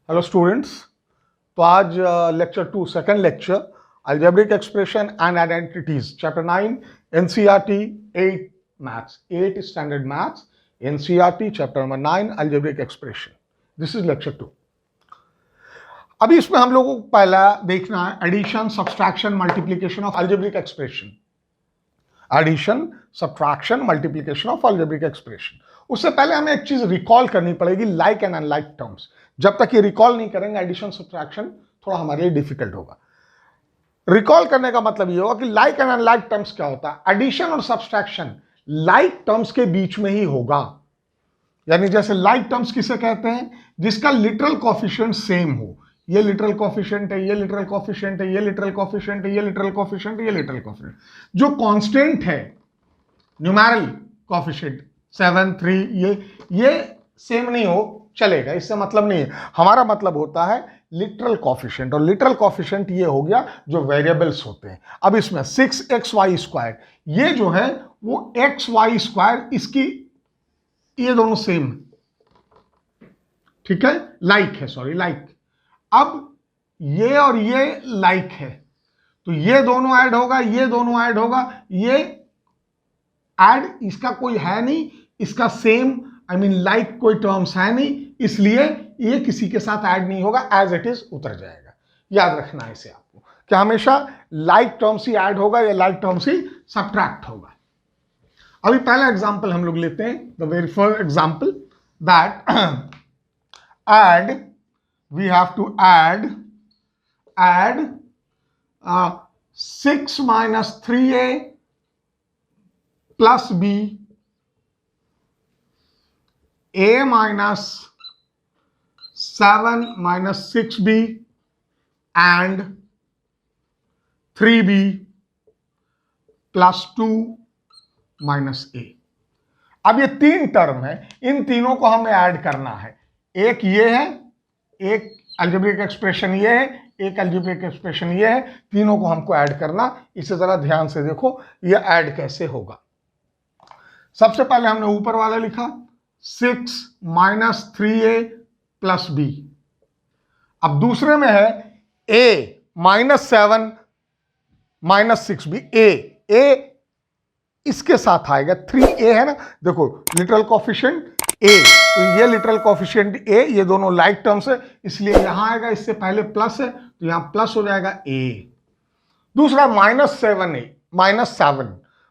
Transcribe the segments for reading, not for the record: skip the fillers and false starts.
Hello students. तो आज lecture 2 second lecture algebraic expression and identities chapter 9 NCERT 8 maths 8 standard maths NCERT chapter number 9 algebraic expression. This is lecture 2। अभी इसमें हम लोगों को पहला देखना है addition subtraction multiplication of algebraic expression. Addition subtraction multiplication of algebraic expression. उससे पहले हमें एक चीज रिकॉल करनी पड़ेगी, लाइक एंड अनलाइक टर्म्स। जब तक ये रिकॉल नहीं करेंगे एडिशन सब्ट्रैक्शन थोड़ा हमारे लिए डिफिकल्ट होगा। रिकॉल करने का मतलब ये होगा कि लाइक एंड अनलाइक टर्म्स क्या होता है। एडिशन और सब्ट्रैक्शन लाइक टर्म्स के बीच में ही होगा। यानी जैसे लाइक टर्म्स किसे कहते हैं? जिसका लिटरल कोएफिशिएंट सेम हो। ये लिटरल कोएफिशिएंट है, ये लिटरल कोएफिशिएंट है, ये लिटरल कोएफिशिएंट है, ये लिटरल कोएफिशिएंट है, ये लिटरल कोएफिशिएंट। जो कांस्टेंट है न्यूमेरल कोएफिशिएंट 7 3 ये सेम नहीं हो चलेगा, इससे मतलब नहीं है। हमारा मतलब होता है लिटरल कोएफिशिएंट, और लिटरल कोएफिशिएंट ये हो गया जो वेरिएबल्स होते हैं। अब इसमें 6xy² ये जो है वो xy², इसकी ये दोनों सेम, ठीक है, लाइक है, सॉरी लाइक। अब ये और ये लाइक है तो ये दोनों ऐड होगा, ये दोनों ऐड होगा, ये ऐड इसका कोई है नहीं, इसका सेम आई मीन लाइक कोई टर्म्स है नहीं, इसलिए ये किसी के साथ ऐड नहीं होगा, एज इट इज उतर जाएगा। याद रखना है इसे आपको कि हमेशा लाइक टर्म्स ही ऐड होगा या लाइक टर्म्स ही सब्ट्रैक्ट होगा। अभी पहला एग्जांपल हम लोग लेते हैं, the very first example that add we have to add 6 - 3a plus b, a minus 7 minus 6b and 3b plus 2 minus a। अब ये तीन टर्म है, इन तीनों को हमें ऐड करना है। एक ये है, एक अलजेब्रिक एक्सप्रेशन ये है, एक अलजेब्रिक एक्सप्रेशन ये है, तीनों को हमको ऐड करना। इसे जरा ध्यान से देखो ये ऐड कैसे होगा। सबसे पहले हमने ऊपर वाला लिखा 6 - 3a plus b। अब दूसरे में है a -7 - 6b। a इसके साथ आएगा, 3a है ना, देखो लिटरल कोएफिशिएंट a, तो ये लिटरल कोएफिशिएंट a, ये दोनों लाइक टर्म्स है, इसलिए यहां आएगा, इससे पहले प्लस है तो यहां प्लस हो जाएगा a। दूसरा -7a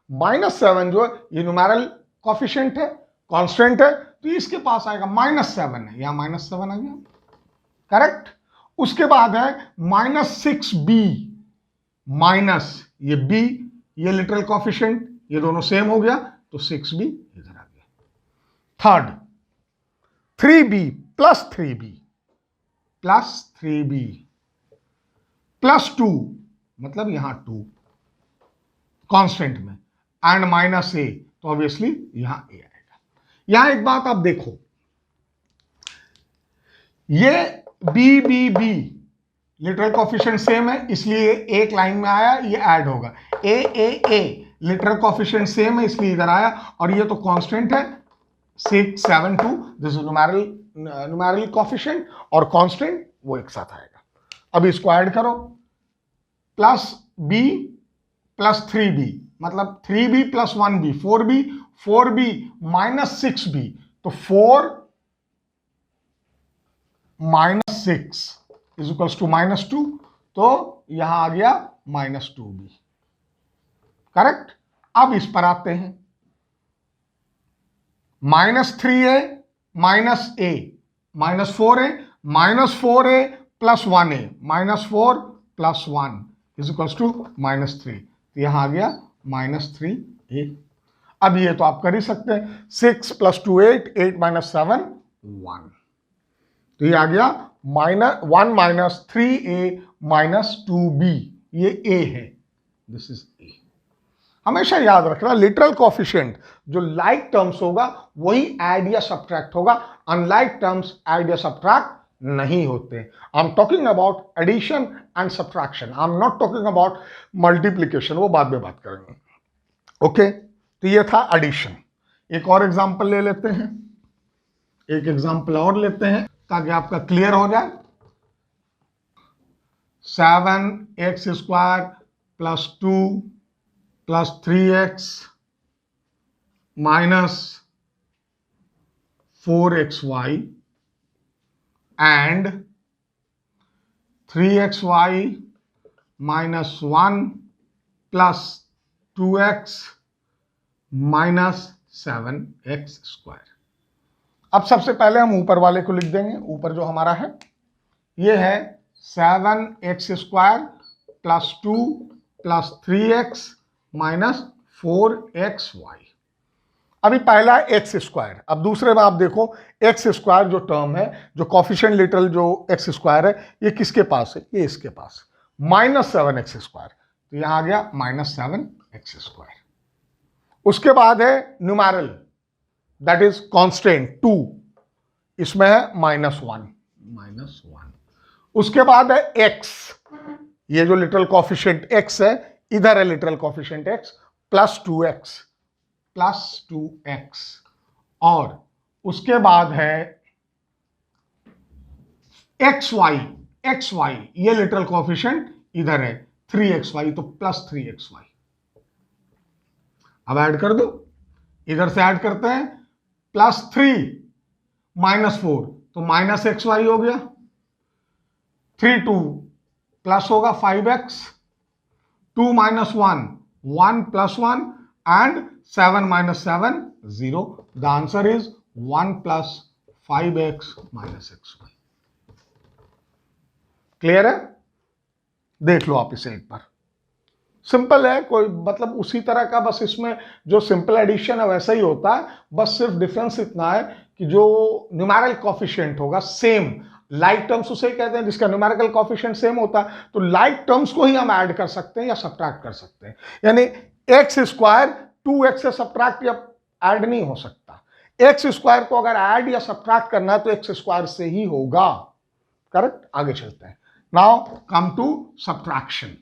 -7 जो ये न्यूमेरल कोएफिशिएंट है, कांस्टेंट है, तो इसके पास आएगा -7 है, यहां -7 आ गया, करेक्ट। उसके बाद है -6b माइनस ये b, ये लिटरल कोएफिशिएंट, ये दोनों सेम हो गया तो 6b इधर आ गया। Third 3b plus 3b plus 2, मतलब यहां 2 कांस्टेंट में, एंड -a, तो ऑब्वियसली यहां a आएगा। यहां एक बात आप देखो, ये b लिटरल कोएफिशिएंट सेम है, इसलिए एक लाइन में आया, ये ऐड होगा। a लिटरल कोएफिशिएंट सेम है, इसलिए इधर आया, और ये तो कांस्टेंट है 6 7 2, दिस इज न्यूमेरल कोएफिशिएंट, और कांस्टेंट वो एक साथ आएगा। अब इसको ऐड करो, प्लस b प्लस 3b, मतलब 3b plus 1b 4b minus 6b, तो 4 - 6 इज इक्वल्स टू -2, तो यहां आ गया -2b, करेक्ट। अब इस पर आते हैं, -3a -a -4a plus 1a -4 plus 1 is equals to -3, तो यहां आ गया -3a। अब ये तो आप कर ही सकते हैं, 6 + 2 8 8 - 7 1, तो ये आ गया -1 - 3a - 2b, ये a है, दिस इज a। हमेशा याद रखना लिटरल कोएफिशिएंट जो लाइक टर्म्स होगा वही ऐड या सब्ट्रैक्ट होगा, अनलाइक टर्म्स ऐड या सब्ट्रैक्ट नहीं होते। I am talking about addition and subtraction, I am not talking about multiplication, वो बाद में बात करेंगे। ओके, तो ये था एडिशन। एक और एग्जांपल ले लेते हैं, एक एग्जांपल और लेते हैं ताकि आपका क्लियर हो जाए। 7x² plus 2 plus 3x minus 4xy and 3xy minus 1 plus 2x minus 7x²। अब सबसे पहले हम ऊपर वाले को लिख देंगे। ऊपर जो हमारा है ये है 7x² plus 2 plus 3x minus 4xy। अभी पहला x²। अब दूसरे में आप देखो x² जो टर्म है, जो कॉफिशिएंट लिटरल जो x² है, ये किसके पास है? ये इसके पास, -7x²। तो यहां आ गया -7x²। उसके बाद है न्यूमेरल, दैट इज कांस्टेंट 2, इसमें है -1। उसके बाद है x, ये जो लिटरल कॉफिशिएंट x है, इधर है literal coefficient x plus 2x और उसके बाद है xy, ये लिटरल कॉफिशिएंट इधर है 3xy, तो प्लस 3xy। अब ऐड कर दो, इधर से ऐड करते हैं, +3 -4 तो -xy हो गया, 3 2 प्लस होगा 5x, 2 - 1 1 + 1 and 7 - 7 0। The answer is 1 + 5x - xy। Clear है? देख लो आप इसे एक बार, सिंपल है, कोई मतलब उसी तरह का, बस इसमें जो सिंपल एडिशन है वैसा ही होता है, बस सिर्फ डिफरेंस इतना है कि जो न्यूमेरिकल कोएफिशिएंट होगा सेम, लाइक टर्म्स उसे कहते हैं जिसका न्यूमेरिकल कोएफिशिएंट सेम होता है, तो लाइक टर्म्स को ही हम ऐड कर सकते हैं या सब्ट्रैक्ट कर सकते हैं। यानी x² 2x से सब्ट्रैक्ट या ऐड नहीं हो सकता, x² को अगर ऐड या सब्ट्रैक्ट करना है तो x² से ही होगा। करेक्ट? आगे चलते हैं। Now come to subtraction.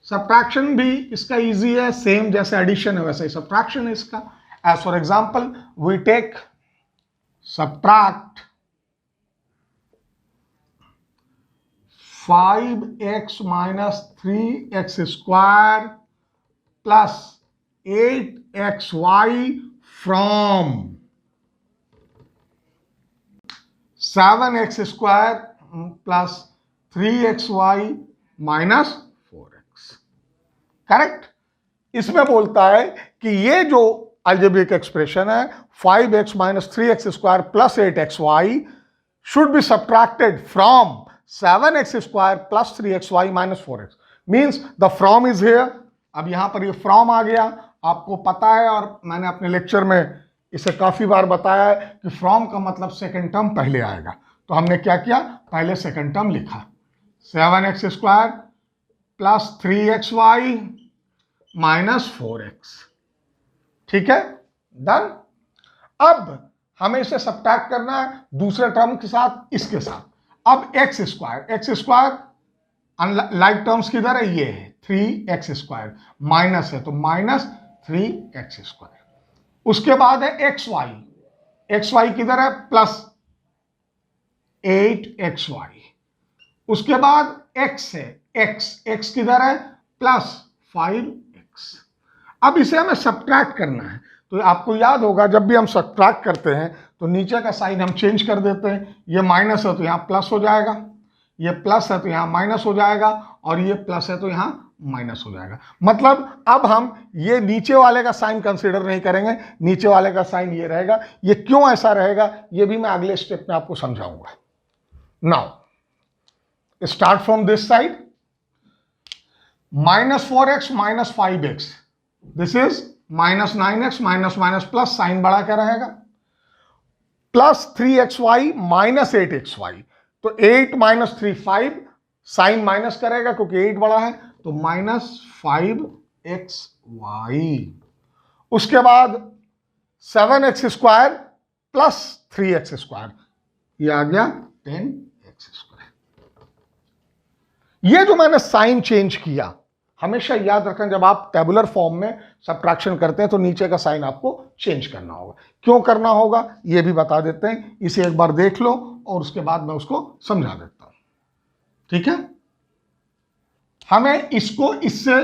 Subtraction भी इसका इजी है, सेम जैसे एडिशन है वैसे ही सब्ट्रैक्शन है इसका। As for example we take subtract 5x - 3x² plus 8xy from 7x² plus 3xy minus 4x। Correct? इसमें बोलता है कि ये जो अलजेब्रिक एक्सप्रेशन है 5x - 3x² plus 8xy should be subtracted from 7x² plus 3xy minus 4x। Means the from is here. अब यहां पर ये फ्रॉम आ गया, आपको पता है और मैंने अपने लेक्चर में इसे काफी बार बताया है कि फ्रॉम का मतलब सेकंड टर्म पहले आएगा। तो हमने क्या किया, पहले सेकंड टर्म लिखा, 7x² plus 3xy minus 4x। ठीक है, डन। अब हमें इसे सब्ट्रैक्ट करना है दूसरे टर्म के साथ, इसके साथ। अब x² लाइक टर्म्स किधर है? ये है 3x², माइनस है तो माइनस 3x²। उसके बाद है xy किधर है? Plus 8xy। उसके बाद x है, x किधर है? Plus 5x। अब इसे हमें सब्ट्रैक्ट करना है, तो आपको याद होगा जब भी हम सब्ट्रैक्ट करते हैं तो नीचे का साइन हम चेंज कर देते हैं। ये माइनस है तो यहाँ प्लस हो जाएगा, ये प्लस है तो यहाँ माइनस हो जाएगा, और ये प्लस है तो यहाँ माइनस हो जाएगा। मतलब अब हम ये नीचे वाले का साइन कंसीडर नहीं करेंगे, नीचे वाले का साइन ये रहेगा। ये क्यों ऐसा रहेगा ये भी मैं अगले स्टेप में आपको समझाऊंगा। Now start from this side, -4x - 5x, this is -9x minus plus, sign बड़ा क्या रहेगा? Plus 3xy minus 8xy। तो 8 - 3 5, साइन माइनस करेगा क्योंकि 8 बड़ा है, तो -5xy। उसके बाद 7x² प्लस 3x², ये आ गया 10x²। ये जो मैंने साइन चेंज किया, हमेशा याद रखें जब आप टेबुलर फॉर्म में सब्ट्रैक्शन करते हैं तो नीचे का साइन आपको चेंज करना होगा। क्यों करना होगा ये भी बता देते हैं, इसे एक बार देख लो और उसके बाद मैं उसको समझा देता हूं। ठीक है, हमें इसको इससे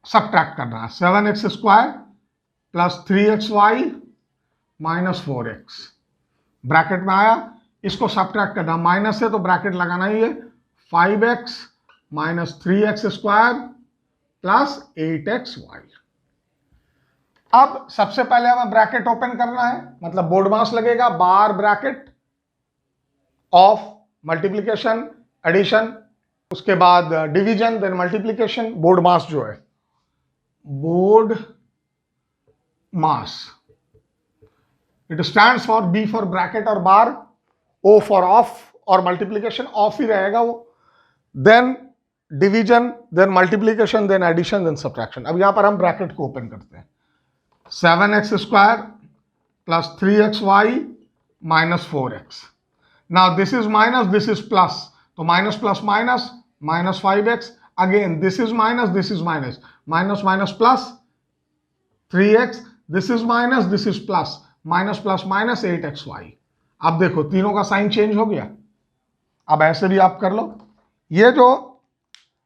सब्ट्रैक्ट करना है। 7x² plus 3xy minus 4x bracket में आया, इसको सब्ट्रैक्ट करना, माइनस है तो ब्रैकेट लगाना ही है। 5x minus 3x² plus 8xy। अब सबसे पहले हमें ब्रैकेट ओपन करना है, मतलब बोर्ड मास लगेगा, bar bracket of multiplication addition, उसके बाद division, then multiplication, BODMAS जो है, BODMAS, it stands for B for bracket और बार, O फॉर ऑफ और मल्टीप्लीकेशन ऑफ ही रहेगा वो, then division, then multiplication, then addition, then subtraction. अब यहां पर हम ब्रैकेट को ओपन करते हैं। 7x² plus 3xy minus 4x। Now this is minus, this is plus, तो minus plus minus, minus 5x, again this is minus, this is minus, minus minus plus 3x, this is minus, this is plus, minus plus minus 8xy। अब देखो तीनों का sign change हो गया। अब ऐसे भी आप कर लो, ये जो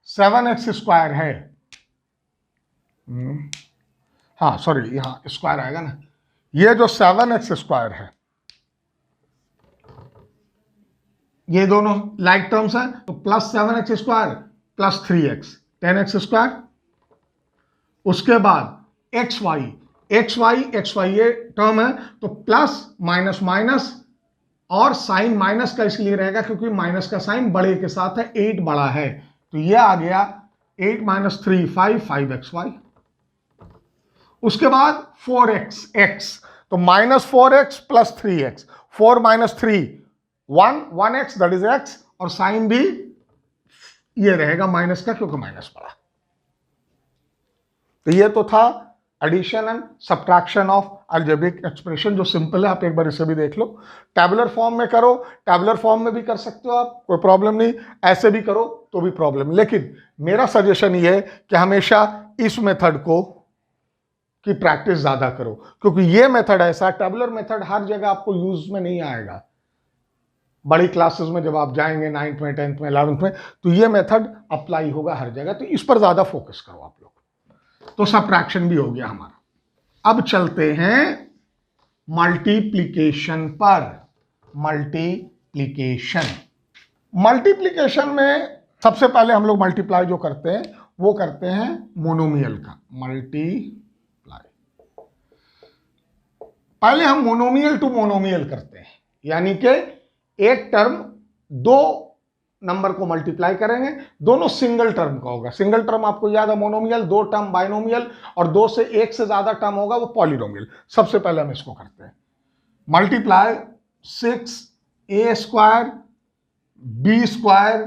7x² है, हाँ सॉरी यहां स्क्वायर आएगा ना, ये जो 7x² है, ये दोनों लाइक टर्म्स हैं, तो plus 7x² plus 3x 10x², उसके बाद xy ये टर्म है, तो प्लस माइनस माइनस, और साइन माइनस का इसलिए रहेगा क्योंकि माइनस का साइन बड़े के साथ है, 8 बड़ा है, तो ये आ गया 8 माइनस 3 5xy। उसके बाद 4x, तो minus 4x plus 3x, 4 minus 3 1x, that is x, और साइन भी ये रहेगा माइनस का क्योंकि माइनस पड़ा। तो ये तो था addition and subtraction of algebraic expression, जो सिंपल है। आप एक बार इसे भी देख लो, टैबुलर फॉर्म में करो, टैबुलर फॉर्म में भी कर सकते हो आप, कोई प्रॉब्लम नहीं, ऐसे भी करो तो भी प्रॉब्लम, लेकिन मेरा सजेशन ये है कि हमेशा इस मेथड को की प्रैक्टिस ज्यादा करो, क्योंकि ये मेथड ऐसा, टैबुलर मेथड हर जगह आपको यूज में नहीं आएगा। बड़ी क्लासेस में जब आप जाएंगे 9th में 10th में 11th में, तो ये मेथड अप्लाई होगा हर जगह, तो इस पर ज्यादा फोकस करो आप लोग। तो सब्ट्रैक्शन भी हो गया हमारा। अब चलते हैं मल्टीप्लिकेशन पर। मल्टीप्लिकेशन में सबसे पहले हम लोग मल्टीप्लाई जो करते हैं वो करते हैं मोनोमियल का मल्टीप्लाई। पहले हम मोनोमियल टू मोनोमियल करते हैं, यानी कि एक टर्म दो नंबर को मल्टीप्लाई करेंगे, दोनों सिंगल टर्म का होगा। सिंगल टर्म आपको याद है मोनोमियल, दो टर्म बाइनोमियल, और दो से एक से ज्यादा टर्म होगा वो पॉलिनोमियल। सबसे पहले हम इसको करते हैं multiply 6a² b²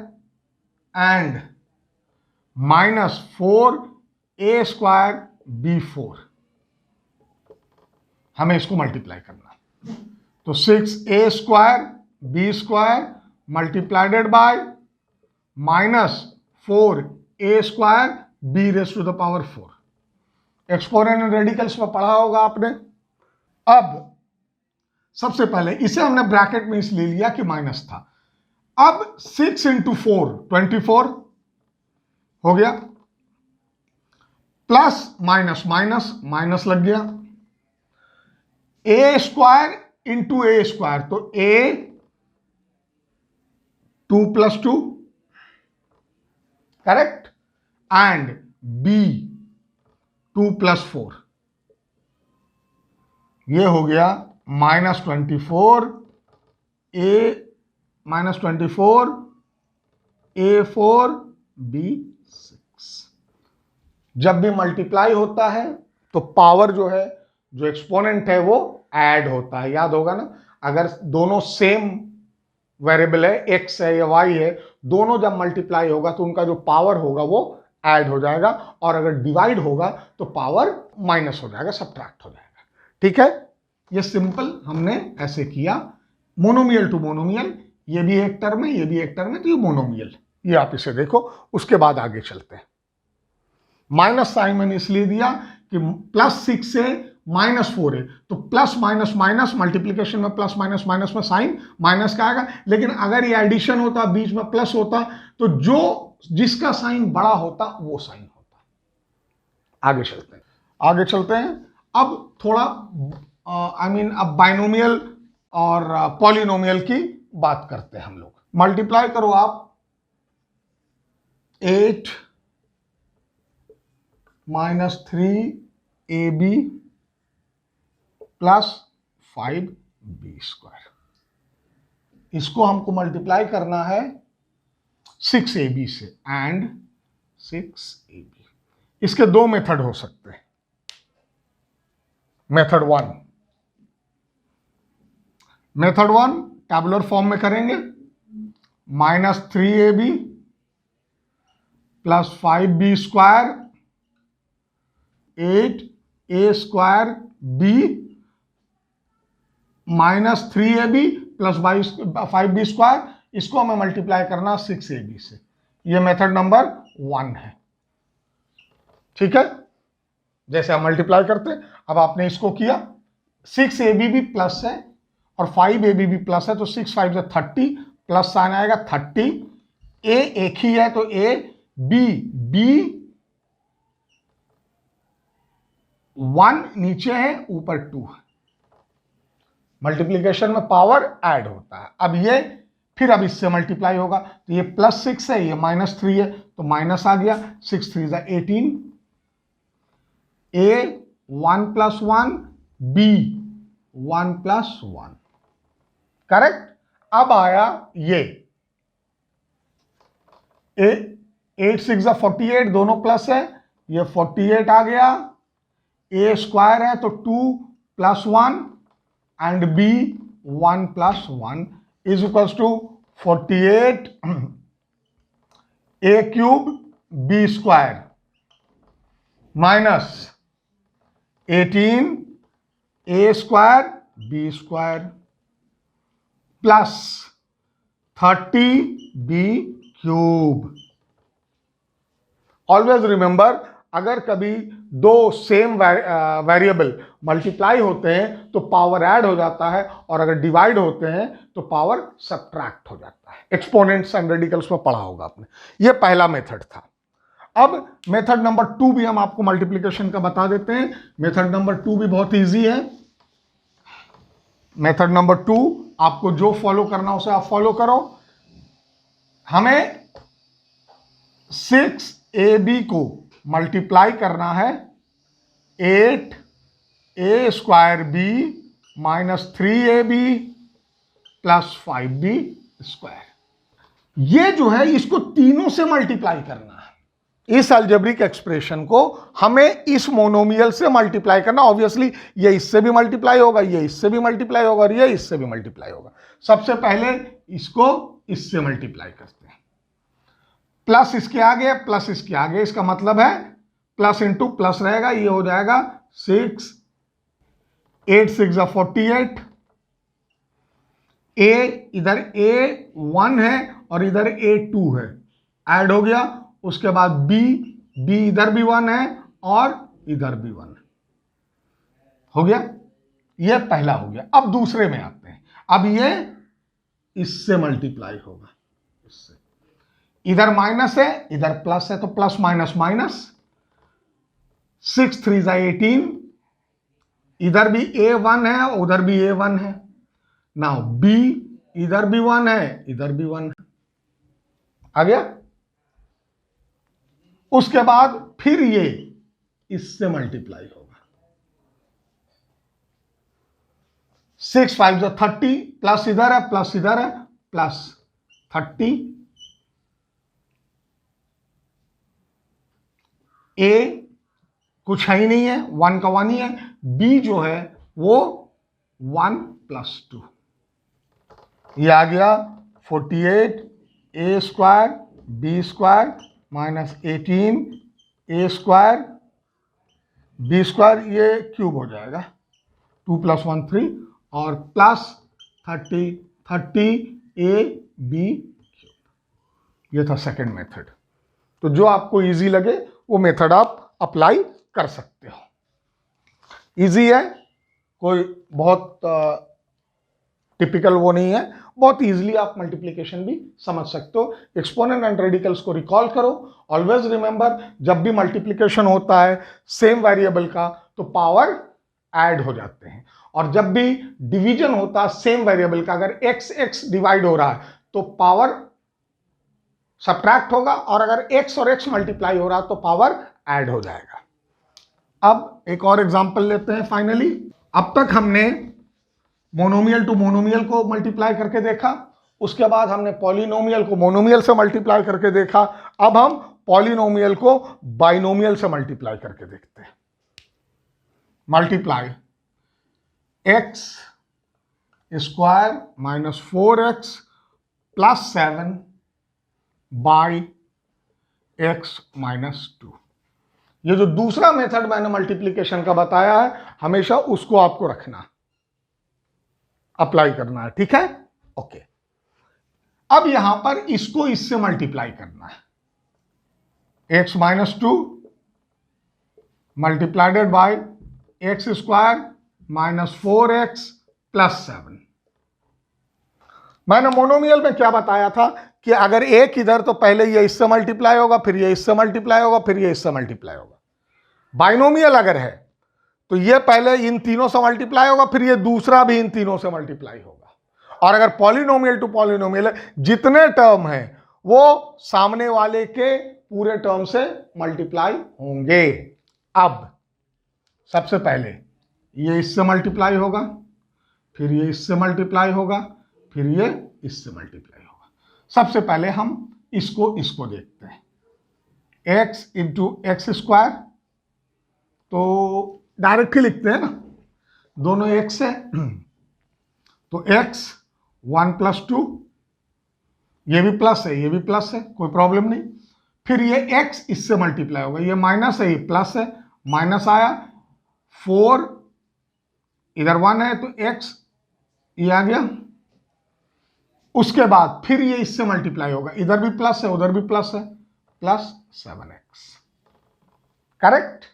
and minus 4a² b4। हमें इसको मल्टीप्लाई करना, तो 6a² b² मल्टीप्लाइडेड bye minus 4a² b⁴। Exponent and radicals में पढ़ा होगा आपने। अब सबसे पहले इसे हमने ब्रैकेट में इसलिए लिया कि माइनस था। अब 6 × 4 24 हो गया, प्लस माइनस माइनस माइनस लग गया, a² × a², तो a 2 + 2 करेक्ट, एंड b 2 + 4, ये हो गया -24 a4 b6। जब भी मल्टीप्लाई होता है तो पावर जो है, जो एक्सपोनेंट है वो ऐड होता है, याद होगा ना। अगर दोनों सेम वेरिएबल है, x है या y है, दोनों जब मल्टीप्लाई होगा तो उनका जो पावर होगा वो ऐड हो जाएगा, और अगर डिवाइड होगा तो पावर माइनस हो जाएगा, सब्ट्रैक्ट हो जाएगा। ठीक है, ये सिंपल हमने ऐसे किया। मोनोमियल टू मोनोमियल, ये भी एक टर्म है, ये भी एक टर्म है, तो ये मोनोमियल, ये आप इसे देखो। उसके बाद आगे चलते हैं। माइनस साइन मैंने इसलिए दिया कि +6 से -4 है, तो प्लस माइनस माइनस, मल्टीप्लीकेशन में प्लस माइनस माइनस में साइन माइनस का आएगा। लेकिन अगर ये एडिशन होता, बीच में प्लस होता, तो जो जिसका साइन बड़ा होता वो साइन होता। आगे चलते हैं। अब थोड़ा अब बाइनोमियल और पॉलिनोमियल की बात करते हैं हम लोग। मल्टीप्लाई करो आप 8 - 3ab + 5b²। इसको हमको मल्टीप्लाई करना है 6ab से एंड 6ab। इसके दो मेथड हो सकते हैं। मेथड वन टैबुलर फॉर्म में करेंगे, -3ab + 5b², 8a²b -3ab + 5b²। इसको हमें मल्टीप्लाई करना 6ab से। ये मेथड नंबर 1 है। ठीक है, जैसे हम मल्टीप्लाई करते हैं, अब आपने इसको किया, 6ab भी प्लस है और 5ab भी प्लस है, तो 6 5 से 30 प्लस साइन आएगा 30। ए एक ही है तो ए, बी 1 नीचे है, ऊपर 2 है। मल्टीप्लीकेशन में पावर ऐड होता है। अब ये फिर अब इससे मल्टीप्लाई होगा, तो ये +6 है, ये -3 है, तो माइनस आ गया। 6 3 = 18। ए 1 + 1, बी 1 + 1। करेक्ट। अब आया ये 8 6 = 48, दोनों प्लस है, ये 48 आ गया। a² है तो 2 + 1 and b 1 + 1 = 48 a³ b² - 18 a² b² + 30 b³। Always remember, अगर कभी दो सेम वेरिएबल मल्टीप्लाई होते हैं तो पावर ऐड हो जाता है, और अगर डिवाइड होते हैं तो पावर सब्ट्रैक्ट हो जाता है। एक्सपोनेंट्स एंड रेडिकल्स में पढ़ा होगा आपने। यह पहला मेथड था। अब मेथड नंबर 2 भी हम आपको मल्टीप्लिकेशन का बता देते हैं। मेथड नंबर 2 भी बहुत इजी है। मेथड नंबर 2 आपको जो फॉलो करना उसे आप फॉलो करो। हमें 6ab को मल्टीप्लाई करना है 8a² b -3ab + 5b²। ये जो है इसको तीनों से मल्टीप्लाई करना है। इस अलजेब्रिक एक्सप्रेशन को हमें इस मोनोमियल से मल्टीप्लाई करना। ऑब्वियसली ये इससे भी मल्टीप्लाई होगा, ये इससे भी मल्टीप्लाई होगा और ये इससे भी मल्टीप्लाई होगा। सबसे पहले इसको इससे मल्टीप्लाई करते हैं। प्लस इसके आगे, प्लस इसके आगे, इसका मतलब है प्लस इंटू प्लस रहेगा। ये हो जाएगा 6 8 6 = 48। इधर a1 है और इधर a2 है, ऐड हो गया। उसके बाद b इधर भी 1 है और इधर भी 1 है, हो गया। ये पहला हो गया। अब दूसरे में आते हैं। अब ये इससे मल्टीप्लाई होगा, इससे। इधर माइनस है, इधर प्लस है, तो प्लस माइनस माइनस। 6 3 = 18। इधर भी a1 है, उधर भी a1 है। नाउ b इधर भी 1 है, इधर भी 1 है। आ गया। उसके बाद फिर ये इससे मल्टीप्लाई होगा। 6 5 = 30, प्लस इधर है, प्लस इधर है, प्लस 30। a कुछ है ही नहीं है, 1 का 1 ही है। b जो है वो 1 + 2। ये आ गया 48 a² b² -18 a² b²। ये क्यूब हो जाएगा, 2 + 1 3 और प्लस 30 a b³। ये था सेकंड मेथड। तो जो आपको इजी लगे वो मेथड आप अप्लाई कर सकते हो। इजी है, कोई बहुत टिपिकल वो नहीं है, बहुत इजीली आप मल्टीप्लिकेशन भी समझ सकते हो। एक्सपोनेंट एंड रेडिकल्स को रिकॉल करो। ऑलवेज रिमेंबर, जब भी मल्टीप्लिकेशन होता है सेम वेरिएबल का तो पावर ऐड हो जाते हैं, और जब भी डिवीजन होता है सेम वेरिएबल का, अगर एक्स एक्स डिवाइड हो रहा है तो पावर सब्ट्रैक्ट होगा, और अगर एक्स और एक्स मल्टीप्लाई हो रहा है तो पावर ऐड हो जाएगा। अब एक और एग्जांपल लेते हैं फाइनली। अब तक हमने मोनोमियल टू मोनोमियल को मल्टीप्लाई करके देखा, उसके बाद हमने पॉलिनोमियल को मोनोमियल से मल्टीप्लाई करके देखा, अब हम पॉलिनोमियल को बाइनोमियल से मल्टीप्लाई करके देखते हैं। Multiply x square minus 4x plus 7 by x minus 2। ये जो दूसरा मेथड मैंने मल्टीप्लिकेशन का बताया है, हमेशा उसको आपको रखना, अप्लाई करना है, ठीक है? ओके। अब यहां पर इसको इससे मल्टीप्लाई करना है, x minus 2 मल्टीप्लाइडेड by x square minus 4x plus 7। मैंने मोनोमियल में क्या बताया था कि अगर एक इधर तो पहले ये इससे मल्टीप्लाई होगा, फिर ये इससे मल्टीप्लाई होगा, फिर ये इससे मल्टीप्लाई होगा। बाइनोमियल अगर है तो ये पहले इन तीनों से मल्टीप्लाई होगा, फिर ये दूसरा भी इन तीनों से मल्टीप्लाई होगा। और अगर पॉलिनोमियल टू पॉलिनोमियल है, जितने टर्म हैं वो सामने वाले के पूरे टर्म से मल्टीप्लाई होंगे। अब सबसे पहले ये इससे मल्टीप्लाई होगा, फिर ये इससे मल्टीप्लाई होगा, फिर ये इससे मल्टीप्लाई होगा। सबसे पहले हम इसको देखते हैं। x इंटू एक्स स्क्वायर, तो डायरेक्टली लिखते हैं ना, दोनों x है तो x 1 प्लस 2, ये भी प्लस है, ये भी प्लस है, कोई प्रॉब्लम नहीं। फिर ये x इससे मल्टीप्लाई होगा, ये माइनस है, ये प्लस है, माइनस आया, 4 इधर 1 है तो x ये आ गया। उसके बाद फिर ये इससे मल्टीप्लाई होगा, इधर भी प्लस है, उधर भी प्लस है, प्लस 7x, करेक्ट।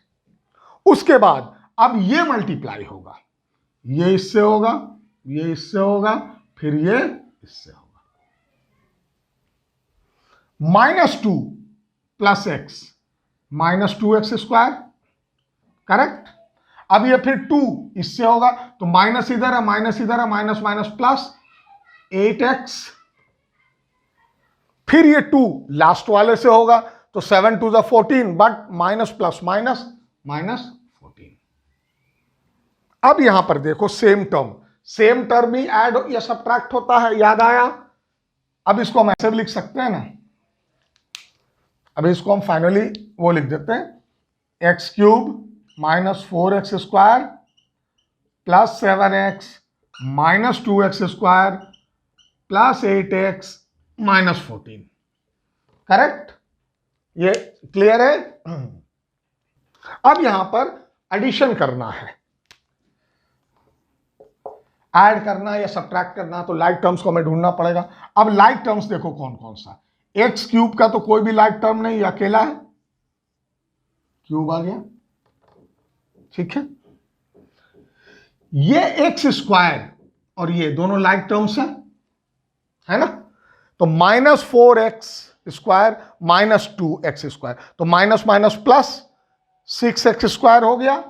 उसके बाद अब ये मल्टीप्लाई होगा, ये इससे होगा, ये इससे होगा, फिर ये इससे होगा। -2 plus x minus 2x square, correct. अब ये फिर 2 इससे होगा, तो माइनस इधर है, माइनस इधर है, माइनस माइनस प्लस 8x। फिर ये 2 लास्ट वाले से होगा, तो 7 2 14, but minus plus minus minus 14। अब यहां पर देखो सेम टर्म ही ऐड या सब्ट्रैक्ट होता है, याद आया? अब इसको हम ऐसे भी लिख सकते हैं ना, अब इसको हम फाइनली वो लिख देते हैं, x cube minus 4x square plus 7x minus 2x square plus 8x minus 14, correct. ये क्लियर है? अब यहां पर एडिशन करना है, ऐड करना है या सब्ट्रैक्ट करना है, तो लाइक टर्म्स को हमें ढूंढना पड़ेगा। अब लाइक टर्म्स देखो कौन कौन सा, एक्स क्यूब का तो कोई भी लाइक टर्म नहीं, अकेला है, क्यूब आ गया, ठीक है। ये एक्स स्क्वायर और ये दोनों लाइक टर्म्स हैं, है ना। तो -4x square minus 2x square, तो minus minus plus 6x square हो गया,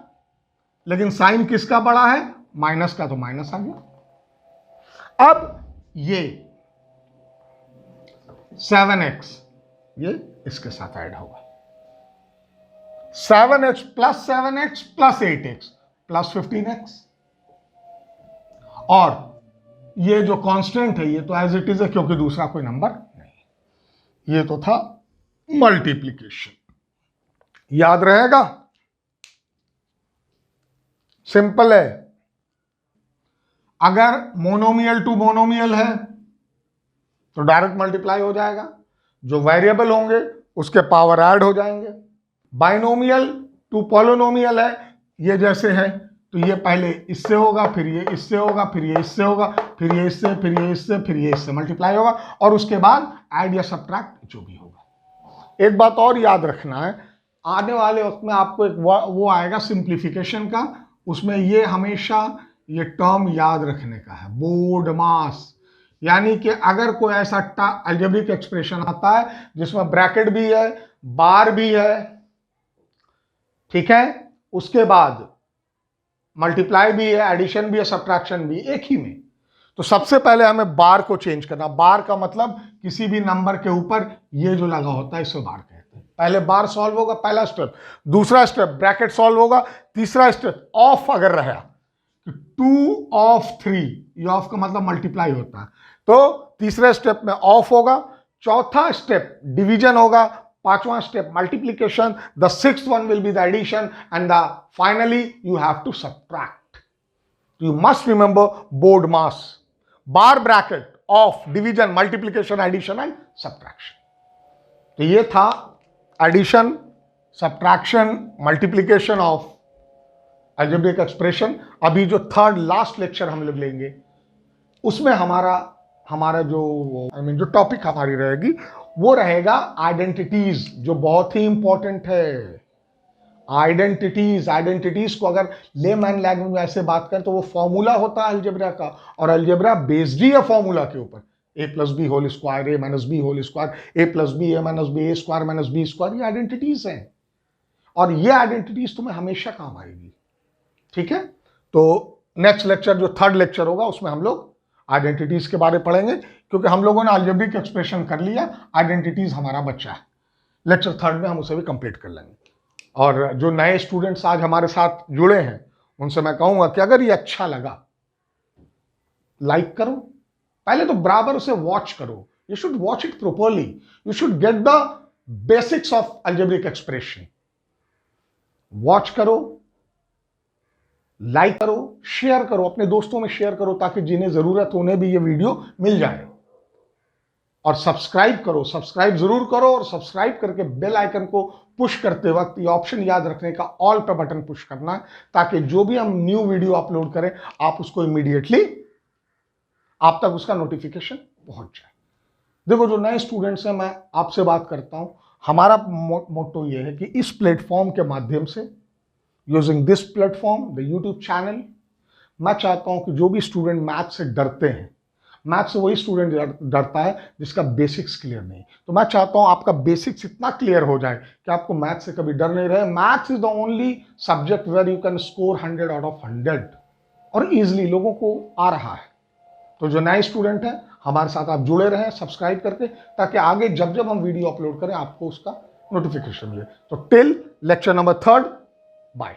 लेकिन साइन किसका बड़ा है? माइनस का, तो माइनस आ गया। अब ये 7x ये इसके साथ ऐड होगा, 7x plus 7x plus 8x plus 15x, और ये जो कांस्टेंट है ये तो एज इट इज है, क्योंकि दूसरा कोई नंबर नहीं। ये तो था मल्टीप्लिकेशन, याद रहेगा, सिंपल है। अगर मोनोमियल टू मोनोमियल है तो डायरेक्ट मल्टीप्लाई हो जाएगा, जो वेरिएबल होंगे उसके पावर ऐड हो जाएंगे। बाइनोमियल टू पॉलिनोमियल है, ये जैसे है तो ये पहले इससे होगा, फिर ये इससे होगा, फिर ये इससे होगा, फिर ये इससे, फिर ये इससे, फिर ये इससे मल्टीप्लाई होगा, और उसके बाद ऐड या सब्ट्रैक्ट जो भी होगा। एक बात और याद रखना है, आने वाले वक्त में आपको एक वो आएगा सिंप्लीफिकेशन का, उसमें ये हमेशा ये टर्म याद रखने का है, बोर्ड मास। यानी कि अगर कोई ऐसा अलजेब्रिक एक्सप्रेशन आता है जिसमें ब्रैकेट भी है, बार भी है, ठीक है, उसके बाद मल्टीप्लाई भी है, एडिशन भी है, सब्ट्रैक्शन भी एक ही में, तो सबसे पहले हमें बार को चेंज करना। बार का मतलब किसी भी नंबर के ऊपर ये जो लगा होता है इसे बार कहते हैं। पहले बार सॉल्व होगा, पहला स्टेप। दूसरा स्टेप ब्रैकेट सॉल्व होगा। तीसरा स्टेप ऑफ अगर रहा, 2 ऑफ 3, ये ऑफ का मतलब मल्टीप्लाई होता है, तो तीसरे स्टेप में ऑफ होगा। चौथा स्टेप डिवीजन होगा। पांचवा step multiplication. The sixth one will be the addition and the finally you have to subtract. You must remember BODMAS, bar, bracket, of, division, multiplication, addition and subtraction. तो ये था addition, subtraction, multiplication of algebraic expression. अभी जो third last lecture हम लोग लेंगे उसमें हमारा जो टॉपिक हमारी रहेगी वो रहेगा आइडेंटिटीज, जो बहुत ही इंपॉर्टेंट है। आइडेंटिटीज को अगर लेमैन लैंग्वेज में ऐसे बात करें तो वो फॉर्मूला होता है अलजेब्रा का, और अलजेब्रा बेस्ड ही है फॉर्मूला के ऊपर। a + b whole square, a - b whole square, a + b, a - b, a square - b square, ये आइडेंटिटीज हैं और ये आइडेंटिटीज तुम्हें हमेशा काम आएगी। ठीक है, तो नेक्स्ट लेक्चर जो थर्ड लेक्चर होगा उसमें हम लोग आइडेंटिटीज के बारे में पढ़ेंगे, क्योंकि हम लोगों ने अलजेब्रिक एक्सप्रेशन कर लिया, आइडेंटिटीज हमारा बच्चा है। लेक्चर थर्ड में हम उसे भी कंप्लीट कर लेंगे। और जो नए स्टूडेंट्स आज हमारे साथ जुड़े हैं उनसे मैं कहूंगा कि अगर ये अच्छा लगा लाइक करो, पहले तो बराबर उसे वॉच करो। You should watch it properly, you should get the basics of algebraic expression. Watch करो, लाइक करो, शेयर करो, अपने दोस्तों में शेयर करो ताकि जिन्हें जरूरत हो उन्हें भी ये वीडियो मिल जाए। और सब्सक्राइब करो, सब्सक्राइब जरूर करो, और सब्सक्राइब करके बेल आइकन को पुश करते वक्त ये ऑप्शन याद रखने का, ऑल पे बटन पुश करना है, ताकि जो भी हम न्यू वीडियो अपलोड करें आप उसको इमीडिएटली आप तक उसका नोटिफिकेशन पहुंच जाए। देखो, जो नए स्टूडेंट्स हैं, मैं आपसे बात करता हूं, हमारा मोटो ये है कि इस प्लेटफॉर्म के माध्यम से, using this platform, the YouTube channel, मैं चाहता हूं कि जो भी स्टूडेंट मैथ से डरते हैं, मैथ से वही स्टूडेंट डरता है जिसका बेसिक्स क्लियर नहीं, तो मैं चाहता हूं आपका बेसिक्स इतना क्लियर हो जाए कि आपको मैथ से कभी डर नहीं रहे। Maths is the only subject where you can score 100 out of 100 और इजिली लोगों को आ रहा है। तो जो नए स्टूडेंट हैं हमारे साथ आप जुड़े रहें सब्सक्राइब करके, ताकि आगे जब जब हम वीडियो अपलोड करें आपको उसका नोटिफिकेशन मिले। तो टिल लेक्चर नंबर 3, बाय।